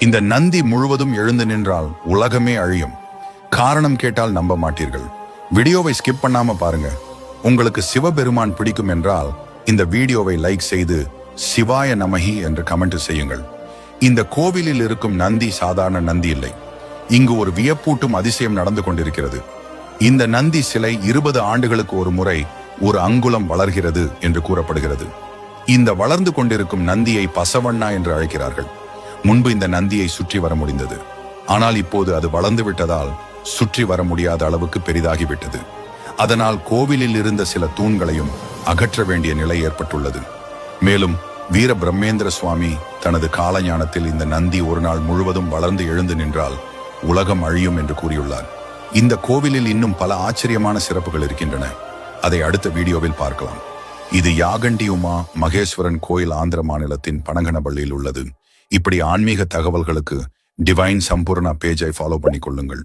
இந்த நந்தி முழுவதும் எழுந்து நின்றால் உலகமே அழியும். காரணம் கேட்டால் நம்ப மாட்டீர்கள். வீடியோவை ஸ்கிப் பண்ணாம பாருங்க. உங்களுக்கு சிவபெருமான் பிடிக்கும் என்றால் இந்த வீடியோவை லைக் செய்து சிவாய நமஹி என்று கமெண்ட் செய்யுங்கள். இந்த கோவிலில் இருக்கும் நந்தி சாதாரண நந்தி இல்லை. இங்கு ஒரு வியப்பூட்டும் அதிசயம் நடந்து கொண்டிருக்கிறது. இந்த நந்தி சிலை 20 ஆண்டுகளுக்கு ஒரு முறை ஒரு அங்குலம் வளர்கிறது என்று கூறப்படுகிறது. இந்த வளர்ந்து கொண்டிருக்கும் நந்தியை பசவண்ணா என்று அழைக்கிறார்கள். முன்பு இந்த நந்தியை சுற்றி வர முடிந்தது. ஆனால் இப்போது அது வளர்ந்து விட்டதால் சுற்றி வர முடியாத அளவுக்கு பெரிதாகிவிட்டது. அதனால் கோவிலில் இருந்த சில தூண்களையும் அகற்ற வேண்டிய நிலை ஏற்பட்டுள்ளது. மேலும் வீர பிரம்மேந்திர சுவாமி தனது காலஞானத்தில் இந்த நந்தி ஒரு நாள் முழுவதும் வளர்ந்து எழுந்து நின்றால் உலகம் அழியும் என்று கூறியுள்ளார். இந்த கோவிலில் இன்னும் பல ஆச்சரியமான சிறப்புகள் இருக்கின்றன. அதை அடுத்த வீடியோவில் பார்க்கலாம். இது யாகண்டி உமா மகேஸ்வரன் கோயில் ஆந்திர மாநிலத்தின் பனங்கனபள்ளியில் உள்ளது. இப்படி ஆன்மீக தகவல்களுக்கு டிவைன் சம்பூர்ணா பேஜை ஃபாலோ பண்ணிக்கொள்ளுங்கள்.